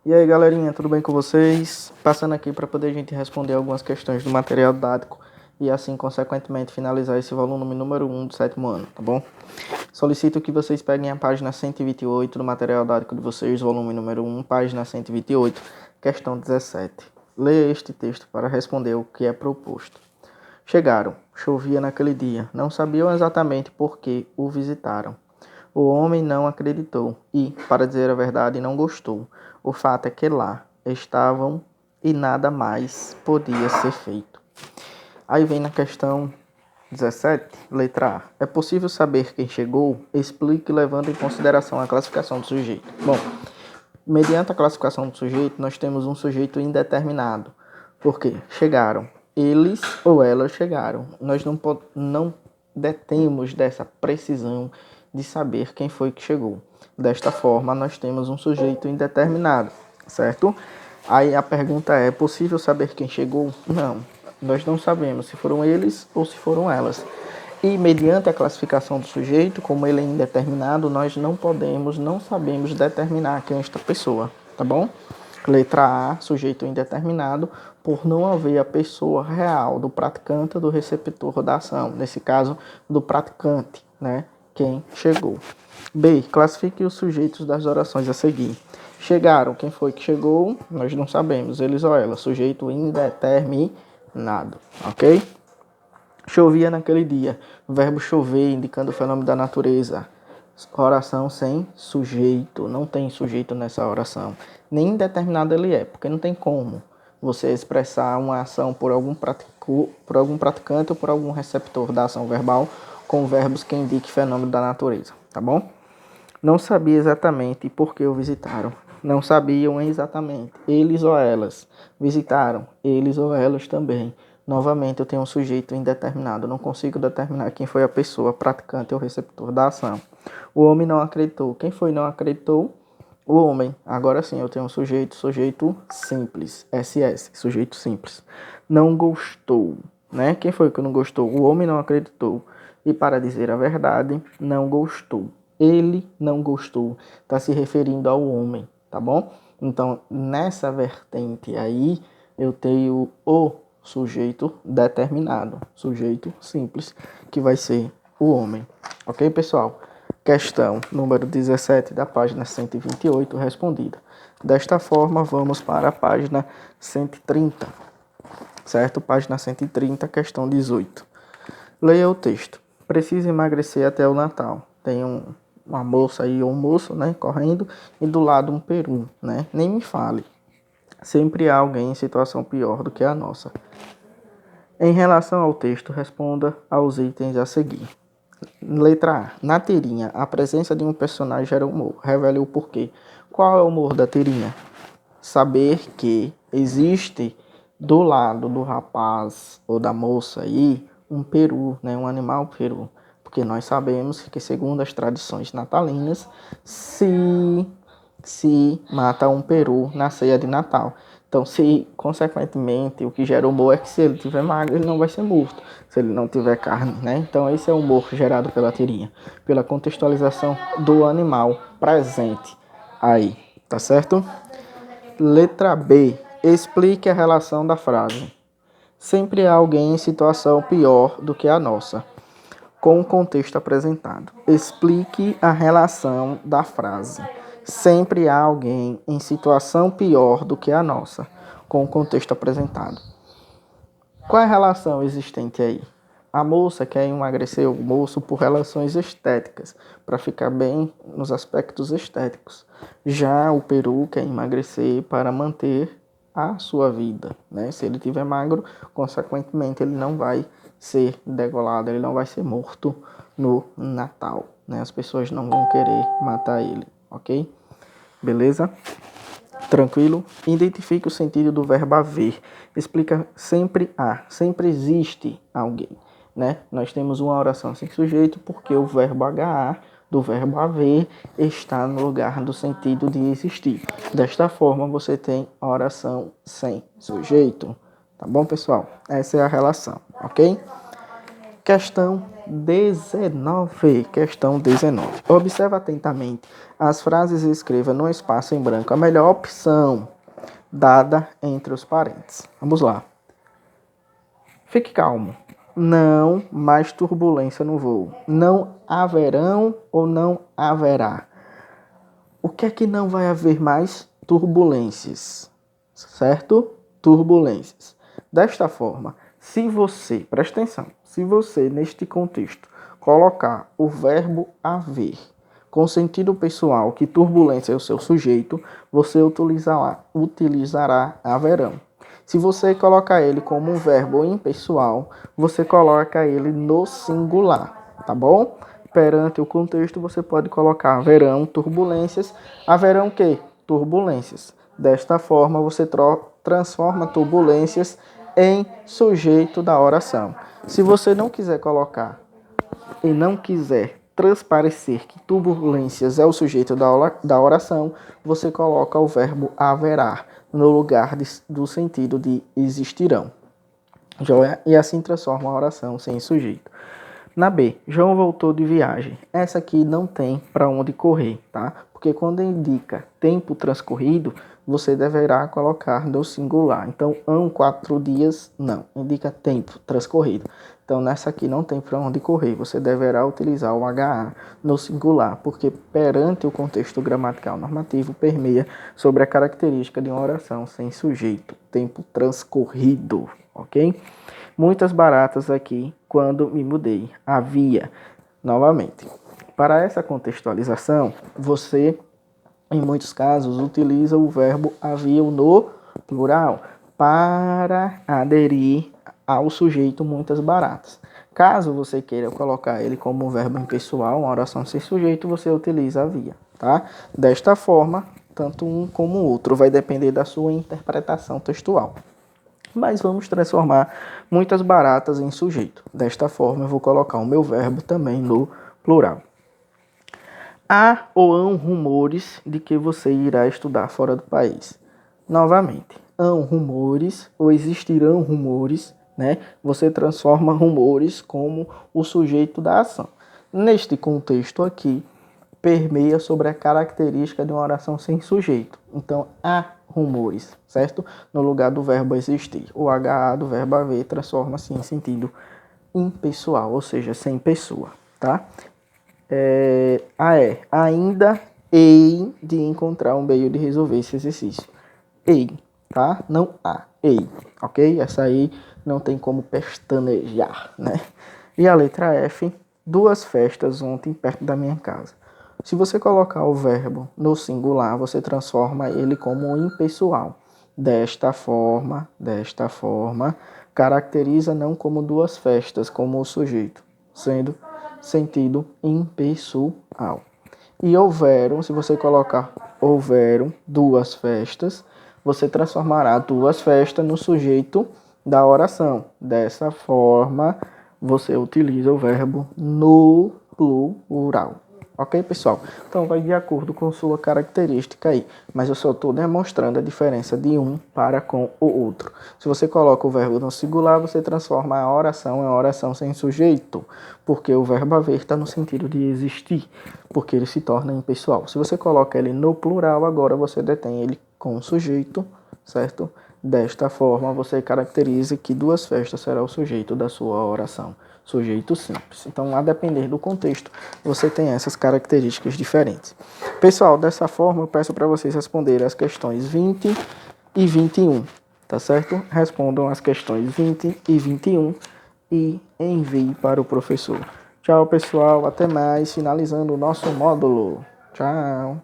E aí, galerinha, tudo bem com vocês? Passando aqui para poder a gente responder algumas questões do material didático e assim, consequentemente, finalizar esse volume número 1 do 7º ano, tá bom? Solicito que vocês peguem a página 128 do material didático de vocês, volume número 1, página 128, questão 17. Leia este texto para responder o que é proposto. Chegaram, chovia naquele dia, não sabiam exatamente por que o visitaram. O homem não acreditou e, para dizer a verdade, não gostou. O fato é que lá estavam e nada mais podia ser feito. Aí vem na questão 17, letra A. É possível saber quem chegou? Explique levando em consideração a classificação do sujeito. Bom, mediante a classificação do sujeito, nós temos um sujeito indeterminado. Por quê? Chegaram. Eles ou elas chegaram. Nós não detemos dessa precisão de saber quem foi que chegou. Desta forma, nós temos um sujeito indeterminado, certo? Aí a pergunta é possível saber quem chegou? Não, nós não sabemos se foram eles ou se foram elas. E mediante a classificação do sujeito, como ele é indeterminado, nós não sabemos determinar quem é esta pessoa, tá bom? Letra A, sujeito indeterminado, por não haver a pessoa real do praticante ou do receptor da ação, nesse caso, do praticante, né? Quem chegou. B, classifique os sujeitos das orações a seguir. Chegaram, quem foi que chegou? Nós não sabemos, eles ou ela, sujeito indeterminado, ok? Chovia naquele dia, verbo chover indicando o fenômeno da natureza. Oração sem sujeito, não tem sujeito nessa oração. Nem indeterminado ele é, porque não tem como você expressar uma ação por algum praticante ou por algum receptor da ação verbal com verbos que indiquem fenômeno da natureza, tá bom? Não sabia exatamente por que o visitaram. Não sabiam exatamente. Eles ou elas visitaram. Eles ou elas também. Novamente, eu tenho um sujeito indeterminado. Eu não consigo determinar quem foi a pessoa, praticante ou receptor da ação. O homem não acreditou. Quem foi não acreditou? O homem. Agora sim, eu tenho um sujeito simples. SS, sujeito simples. Não gostou, né? Quem foi que não gostou? O homem não acreditou. E para dizer a verdade, não gostou. Ele não gostou. Está se referindo ao homem, tá bom? Então, nessa vertente aí, eu tenho o sujeito determinado, sujeito simples, que vai ser o homem. Ok, pessoal? Questão número 17 da página 128, respondida. Desta forma, vamos para a página 130, certo? Página 130, questão 18. Leia o texto. Precisa emagrecer até o Natal. Tem uma moça aí, ou um moço, né, correndo, e do lado um peru, né? Nem me fale. Sempre há alguém em situação pior do que a nossa. Em relação ao texto, responda aos itens a seguir. Letra A. Na tirinha, a presença de um personagem gera humor. Revele o porquê. Qual é o humor da tirinha? Saber que existe do lado do rapaz ou da moça aí um peru, né, um animal peru. Porque nós sabemos que, segundo as tradições natalinas, se mata um peru na ceia de Natal. Então, se, consequentemente, o que gera humor é que se ele tiver magro, ele não vai ser morto. Se ele não tiver carne, né? Então, esse é o humor gerado pela tirinha. Pela contextualização do animal presente aí, tá certo? Letra B. Explique a relação da frase. Sempre há alguém em situação pior do que a nossa, com o contexto apresentado. Explique a relação da frase. Sempre há alguém em situação pior do que a nossa, com o contexto apresentado. Qual é a relação existente aí? A moça quer emagrecer o moço por relações estéticas, para ficar bem nos aspectos estéticos. Já o peru quer emagrecer para manter a sua vida, né? Se ele tiver magro, consequentemente ele não vai ser degolado, ele não vai ser morto no Natal, né? As pessoas não vão querer matar ele, ok? Beleza? Tranquilo? Identifique o sentido do verbo haver. Explica sempre há, sempre existe alguém, né? Nós temos uma oração sem sujeito porque o verbo agar do verbo haver está no lugar do sentido de existir. Desta forma, você tem a oração sem sujeito. Tá bom, pessoal? Essa é a relação, ok? Questão 19. Questão 19. Observe atentamente as frases e escreva no espaço em branco a melhor opção dada entre os parênteses. Vamos lá. Fique calmo. Não mais turbulência no voo. Não haverão ou não haverá. O que é que não vai haver mais? Turbulências. Certo? Turbulências. Desta forma, se você, presta atenção, se você neste contexto colocar o verbo haver com sentido pessoal, que turbulência é o seu sujeito, você utilizará haverão. Se você colocar ele como um verbo impessoal, você coloca ele no singular, tá bom? Perante o contexto, você pode colocar haverão turbulências. Haverão o quê? Turbulências. Desta forma, você transforma turbulências em sujeito da oração. Se você não quiser colocar e não quiser transparecer que turbulências é o sujeito da oração, você coloca o verbo haverá no lugar do sentido de existirão. Joia? E assim transforma a oração sem sujeito. Na B, João voltou de viagem. Essa aqui não tem para onde correr, tá? Porque quando indica tempo transcorrido, você deverá colocar no singular. Então, 4 dias, não. Indica tempo transcorrido. Então, nessa aqui não tem para onde correr. Você deverá utilizar o HA no singular, porque perante o contexto gramatical normativo, permeia sobre a característica de uma oração sem sujeito. Tempo transcorrido, ok? Muitas baratas aqui quando me mudei. Havia, novamente. Para essa contextualização, você, em muitos casos, utiliza o verbo havia no plural para aderir ao sujeito muitas baratas. Caso você queira colocar ele como um verbo impessoal, uma oração sem sujeito, você utiliza havia, tá? Desta forma, tanto um como o outro, vai depender da sua interpretação textual. Mas vamos transformar muitas baratas em sujeito. Desta forma, eu vou colocar o meu verbo também no plural. Há ou hão rumores de que você irá estudar fora do país. Novamente, hão rumores ou existirão rumores, né? Você transforma rumores como o sujeito da ação. Neste contexto aqui, permeia sobre a característica de uma oração sem sujeito. Então, há rumores, certo? No lugar do verbo existir. O HA do verbo haver transforma-se em sentido impessoal, ou seja, sem pessoa, tá? Ainda hei de encontrar um meio de resolver esse exercício. Ei, tá? Não há. Ei, ok? Essa aí não tem como pestanejar, né? E a letra F, 2 festas ontem perto da minha casa. Se você colocar o verbo no singular, você transforma ele como um impessoal. Desta forma, caracteriza não como 2 festas, como o sujeito, sendo sentido impessoal. E houveram, se você colocar houveram 2 festas, você transformará 2 festas no sujeito da oração. Dessa forma, você utiliza o verbo no plural. Ok, pessoal? Então, vai de acordo com sua característica aí. Mas eu só estou demonstrando a diferença de um para com o outro. Se você coloca o verbo no singular, você transforma a oração em oração sem sujeito. Porque o verbo haver está no sentido de existir. Porque ele se torna impessoal. Se você coloca ele no plural, agora você detém ele com sujeito, certo? Desta forma, você caracteriza que 2 festas será o sujeito da sua oração. Sujeito simples. Então, a depender do contexto, você tem essas características diferentes. Pessoal, dessa forma, eu peço para vocês responderem as questões 20 e 21, tá certo? Respondam as questões 20 e 21 e envie para o professor. Tchau, pessoal. Até mais. Finalizando o nosso módulo. Tchau.